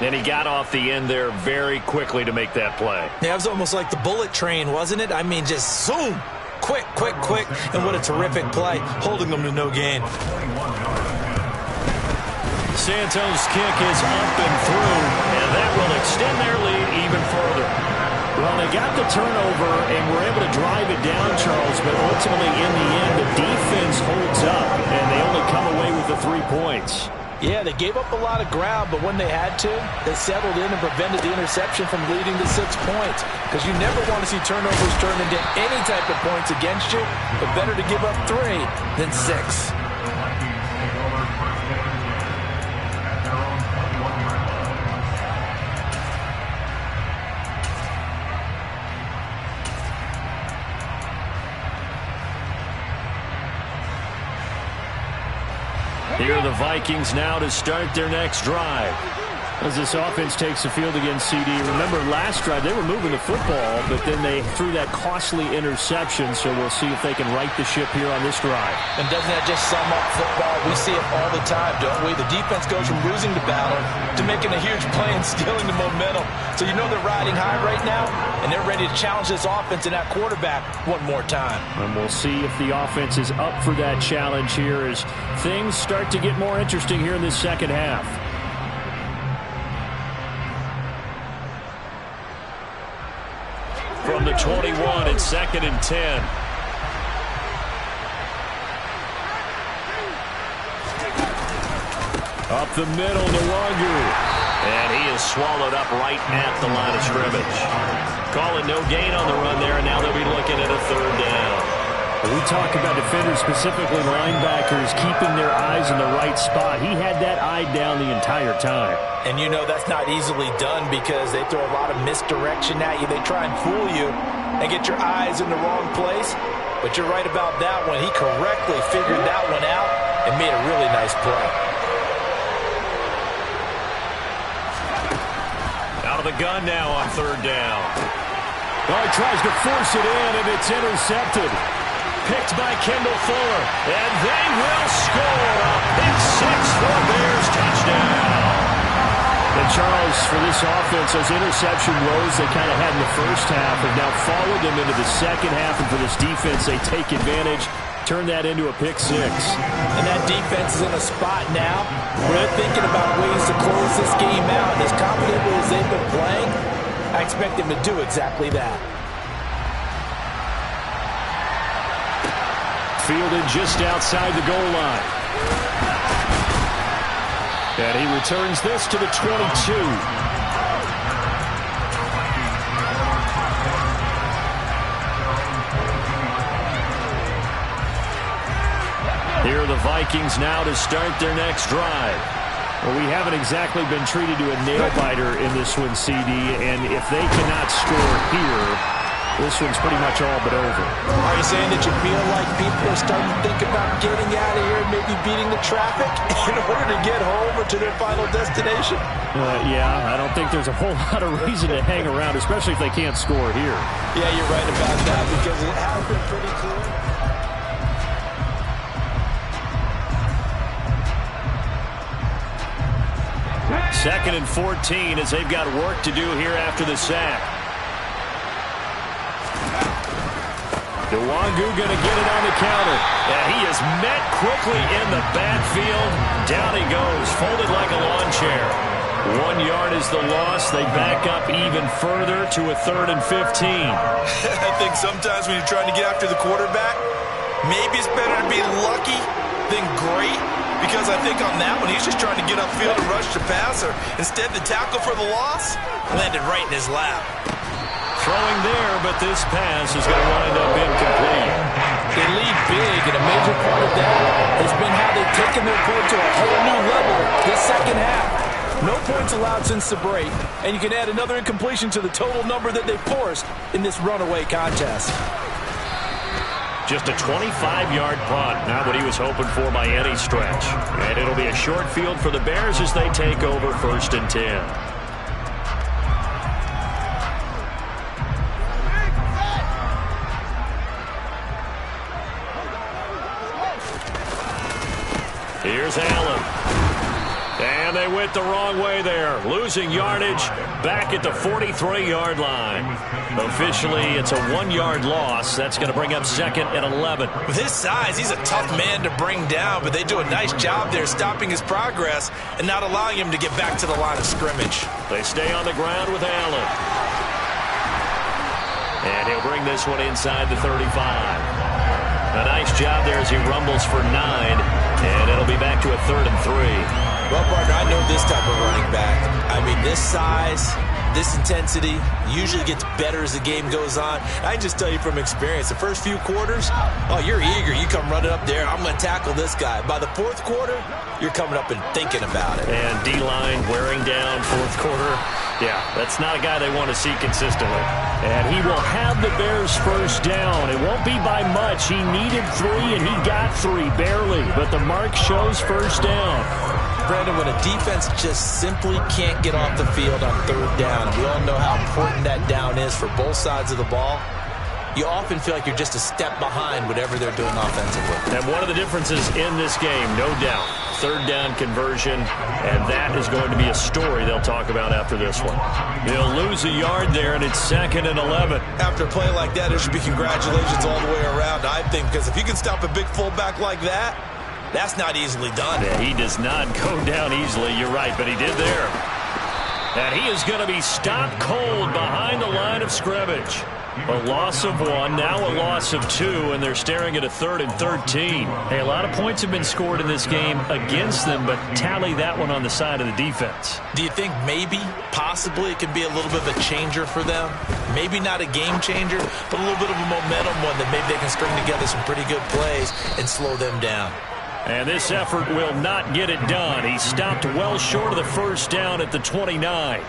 And he got off the end there very quickly to make that play. Yeah, it was almost like the bullet train, wasn't it? I mean, just zoom. Quick, quick, quick. And what a terrific play, holding them to no gain. Santos' kick is up and through, and that will extend their lead even further. Well, they got the turnover and were able to drive it down, Charles, but ultimately in the end, the defense holds up, and they only come away with the 3 points. Yeah, they gave up a lot of ground, but when they had to, they settled in and prevented the interception from leading to 6 points. Because you never want to see turnovers turn into any type of points against you, but better to give up 3 than 6. Here are the Vikings now to start their next drive. As this offense takes the field against CD, remember last drive they were moving the football, but then they threw that costly interception, so we'll see if they can right the ship here on this drive. And doesn't that just sum up football? We see it all the time, don't we? The defense goes from losing the battle to making a huge play and stealing the momentum. So you know they're riding high right now, and they're ready to challenge this offense and that quarterback one more time. And we'll see if the offense is up for that challenge here as things start to get more interesting here in this 2nd half. From the 21, it's 2nd and 10. Up the middle to Wangu. And he is swallowed up right at the line of scrimmage. Call it no gain on the run there, and now they'll be looking at a 3rd down. We talk about defenders, specifically linebackers, keeping their eyes in the right spot. He had that eye down the entire time. And you know that's not easily done because they throw a lot of misdirection at you. They try and fool you and get your eyes in the wrong place. But you're right about that one. He correctly figured that one out and made a really nice play. Out of the gun now on 3rd down. Well, he tries to force it in, and it's intercepted. Picked by Kendall Fuller. And they will score a pick 6 for a Bears touchdown. And Charles, for this offense, those interception woes they kind of had in the first half have now followed them into the 2nd half. And for this defense, they take advantage, turn that into a pick 6. And that defense is in a spot now where they're thinking about ways to close this game out. And as confidently as they've been playing, I expect them to do exactly that. Fielded just outside the goal line. And he returns this to the 22. Here are the Vikings now to start their next drive. Well, we haven't exactly been treated to a nail-biter in this one, CD, and if they cannot score here, this one's pretty much all but over. Are you saying that you feel like people are starting to think about getting out of here and maybe beating the traffic in order to get home or to their final destination? Yeah, I don't think there's a whole lot of reason to hang around, especially if they can't score here. Yeah, you're right about that because it has been pretty clear. Second and 14 as they've got work to do here after the sack. Nwangu going to get it on the counter. And he is met quickly in the backfield. Down he goes, folded like a lawn chair. 1 yard is the loss. They back up even further to a 3rd and 15. I think sometimes when you're trying to get after the quarterback, maybe it's better to be lucky than great. Because I think on that one, he's just trying to get upfield and rush the passer. Instead, the tackle for the loss landed right in his lap. Throwing there, but this pass is going to wind up incomplete. They lead big, and a major part of that has been how they've taken their play to a whole new level this second half. No points allowed since the break, and you can add another incompletion to the total number that they forced in this runaway contest. Just a 25-yard punt, not what he was hoping for by any stretch. And it'll be a short field for the Bears as they take over 1st and 10. Here's Allen. And they went the wrong way there. Losing yardage back at the 43-yard line. Officially, it's a 1-yard loss. That's going to bring up 2nd and 11. With his size, he's a tough man to bring down, but they do a nice job there stopping his progress and not allowing him to get back to the line of scrimmage. They stay on the ground with Allen. And he'll bring this one inside the 35. A nice job there as he rumbles for 9. And it'll be back to a 3rd and 3. Well, partner, I know this type of running back. I mean, this size, this intensity usually gets better as the game goes on. I can just tell you from experience, the first few quarters, oh, you're eager. You come running up there, I'm going to tackle this guy. By the 4th quarter, you're coming up and thinking about it. And D-line wearing down 4th quarter. Yeah, that's not a guy they want to see consistently. And he will have the Bears first down. It won't be by much. He needed 3, and he got 3, barely. But the mark shows first down. Brandon, when a defense just simply can't get off the field on 3rd down, and we all know how important that down is for both sides of the ball, you often feel like you're just a step behind whatever they're doing offensively. And one of the differences in this game, no doubt, 3rd down conversion, and that is going to be a story they'll talk about after this one. They'll lose a yard there, and it's 2nd and 11. After a play like that, there should be congratulations all the way around, I think, because if you can stop a big fullback like that, that's not easily done. Yeah, he does not go down easily, you're right, but he did there. And he is going to be stopped cold behind the line of scrimmage. A loss of 1, now a loss of 2, and they're staring at a 3rd and 13. Hey, a lot of points have been scored in this game against them, but tally that one on the side of the defense. Do you think maybe, possibly, it can be a little bit of a changer for them? Maybe not a game changer, but a little bit of a momentum one that maybe they can string together some pretty good plays and slow them down. And this effort will not get it done. He stopped well short of the first down at the 29.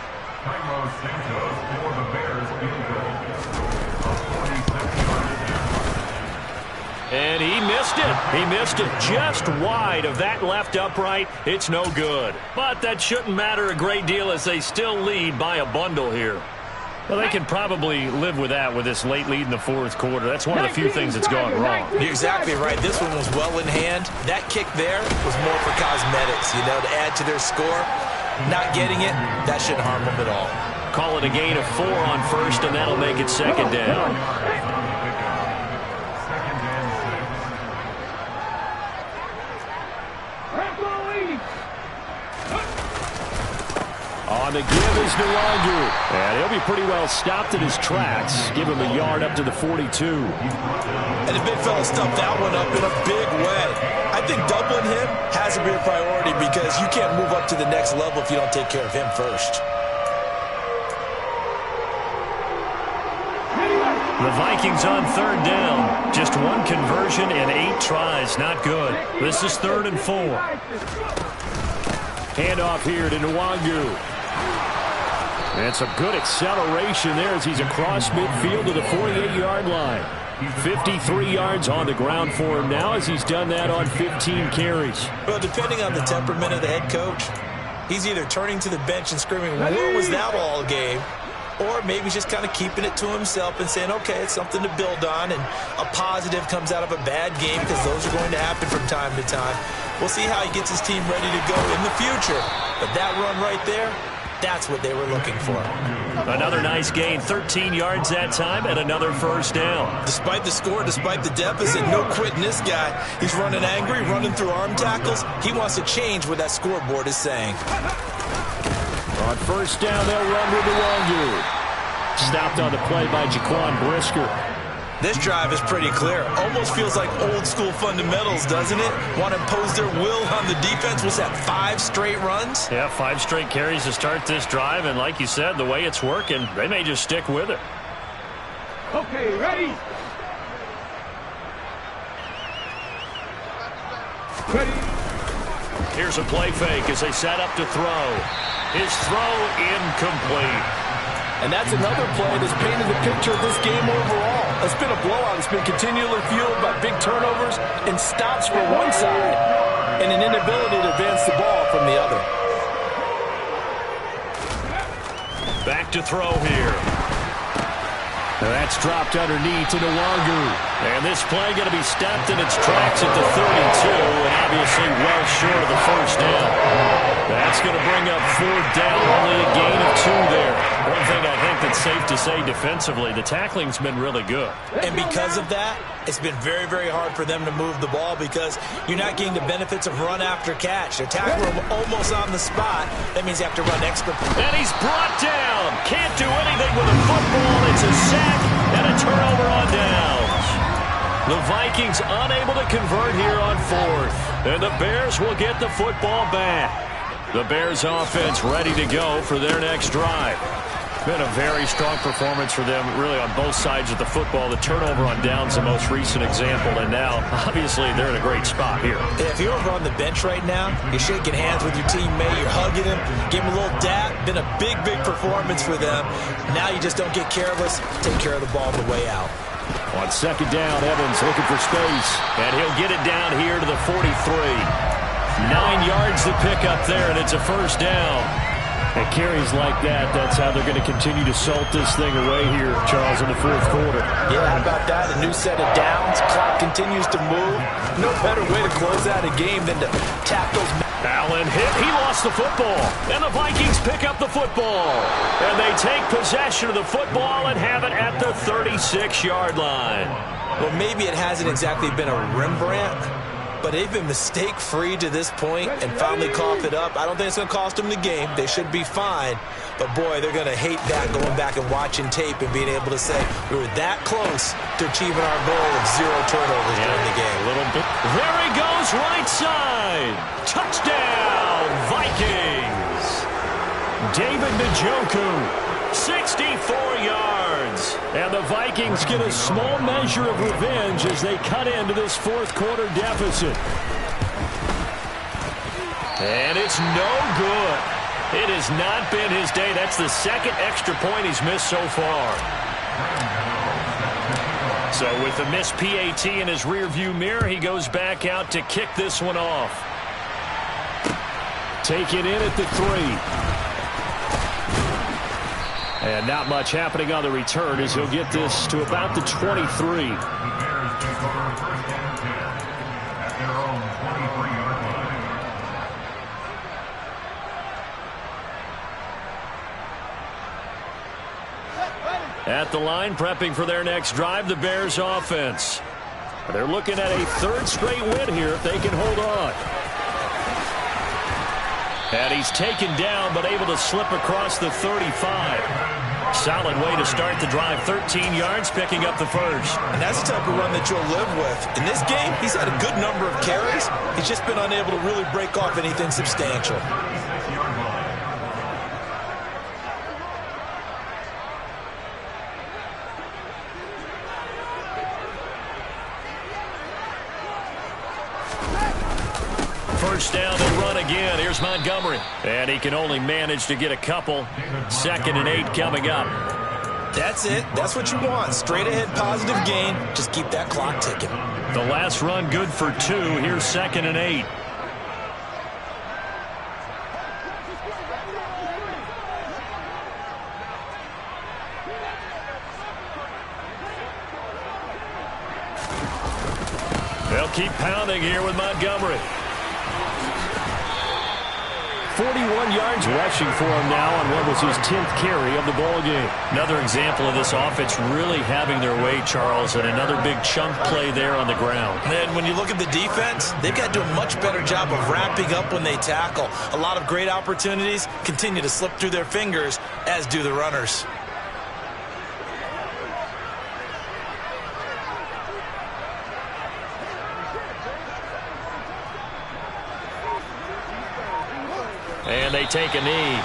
And he missed it. He missed it just wide of that left upright. It's no good. But that shouldn't matter a great deal as they still lead by a bundle here. Well, they can probably live with that with this late lead in the 4th quarter. That's one of the few things that's gone wrong. You're exactly right. This one was well in hand. That kick there was more for cosmetics, you know, to add to their score. Not getting it, that shouldn't harm them at all. Call it a gain of 4 on 1st, and that'll make it 2nd down. On the give is Nwangu. And he'll be pretty well stopped in his tracks. Give him a yard up to the 42. And the big fella stuffed that one up in a big way. I think doubling him has to be a priority because you can't move up to the next level if you don't take care of him first. The Vikings on 3rd down. Just 1 conversion and 8 tries. Not good. This is 3rd and 4. Handoff here to Nwangu. And some good acceleration there as he's across midfield to the 48-yard line. 53 yards on the ground for him now as he's done that on 15 carries. Well, depending on the temperament of the head coach, he's either turning to the bench and screaming, "What was that all game?" Or maybe he's just kind of keeping it to himself and saying, okay, it's something to build on, and a positive comes out of a bad game because those are going to happen from time to time. We'll see how he gets his team ready to go in the future. But that run right there, that's what they were looking for. Another nice gain, 13 yards that time, and another first down. Despite the score, despite the deficit, no quitting this guy. He's running angry, running through arm tackles. He wants to change what that scoreboard is saying. On first down, they'll run with Nwangu. Stopped on the play by Jaquan Brisker. This drive is pretty clear. Almost feels like old school fundamentals, doesn't it? Want to impose their will on the defense. Was that 5 straight runs? Yeah, 5 straight carries to start this drive, and like you said, the way it's working, they may just stick with it. Okay, ready? Ready? Here's a play fake as they set up to throw. His throw incomplete. And that's another play that's painted the picture of this game overall. It's been a blowout. It's been continually fueled by big turnovers and stops from one side and an inability to advance the ball from the other. Back to throw here. That's dropped underneath to Nwangu. And this play going to be stopped in its tracks at the 32, and obviously well short of the first down. That's going to bring up 4th down, only a gain of 2 there. One thing I think that's safe to say defensively, the tackling's been really good. And because of that, it's been very, very hard for them to move the ball because you're not getting the benefits of run after catch. They're tackling them almost on the spot. That means you have to run extra. And he's brought down. Can't do anything with a football. It's a sack and a turnover on downs. The Vikings unable to convert here on 4th. And the Bears will get the football back. The Bears offense ready to go for their next drive. Been a very strong performance for them, really, on both sides of the football. The turnover on downs, the most recent example, and now, obviously, they're in a great spot here. If you're over on the bench right now, you're shaking hands with your teammate, you're hugging him, give him a little dap. Been a big, big performance for them. Now you just don't get careless. Take care of the ball on the way out. On 2nd down, Evans looking for space. And he'll get it down here to the 43. 9 yards to pick up there, and it's a first down. And carries like that, that's how they're going to continue to salt this thing away here, Charles, in the 4th quarter. Yeah, how about that? A new set of downs. Clock continues to move. No better way to close out a game than to tap those. Allen hit. He lost the football. And the Vikings pick up the football. And they take possession of the football and have it at the 36-yard line. Well, maybe it hasn't exactly been a Rembrandt, but they've been mistake-free to this point and finally coughed it up. I don't think it's going to cost them the game. They should be fine. But, boy, they're going to hate that, going back and watching tape and being able to say we were that close to achieving our goal of 0 turnovers during the game. A little bit. There he goes, right side. Touchdown, Vikings. David Njoku, 64 yards. And the Vikings get a small measure of revenge as they cut into this 4th quarter deficit. And it's no good. It has not been his day. That's the 2nd extra point he's missed so far. So with the missed PAT in his rearview mirror, he goes back out to kick this one off. Take it in at the 3. And not much happening on the return as he'll get this to about the 23. At the line, prepping for their next drive, the Bears offense. They're looking at a 3rd straight win here if they can hold on. And he's taken down, but able to slip across the 35. Solid way to start the drive. 13 yards, picking up the first. And that's the type of run that you'll live with. In this game, he's had a good number of carries. He's just been unable to really break off anything substantial. First down, they run again. Here's Montgomery. And he can only manage to get a couple. 2nd and 8 coming up. That's it. That's what you want. Straight ahead positive gain. Just keep that clock ticking. The last run good for 2. Here's 2nd and 8. They'll keep pounding here with Montgomery. 41 yards rushing for him now on what was his 10th carry of the ball game. Another example of this offense really having their way, Charles, and another big chunk play there on the ground. And when you look at the defense, they've got to do a much better job of wrapping up when they tackle. A lot of great opportunities continue to slip through their fingers, as do the runners. And they take a knee.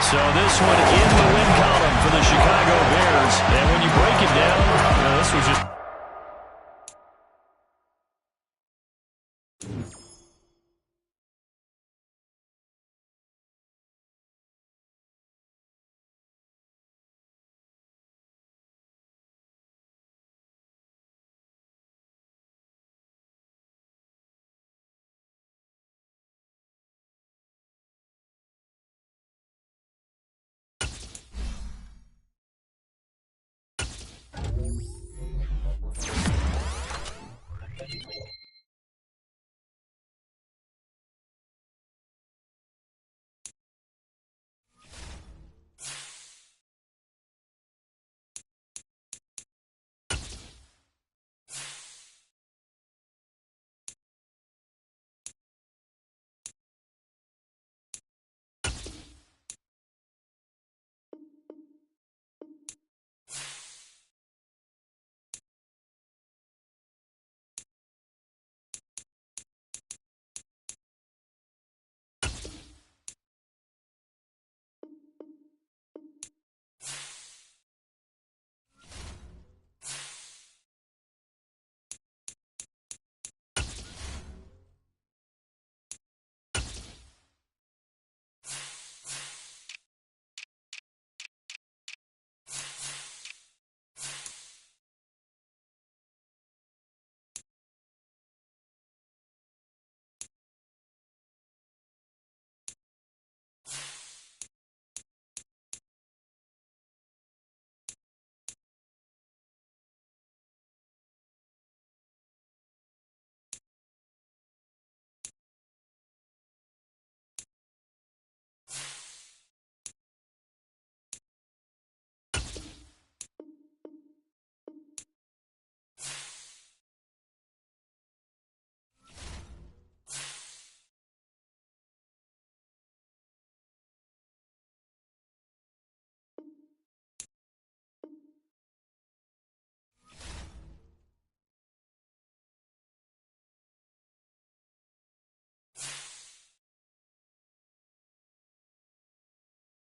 So this one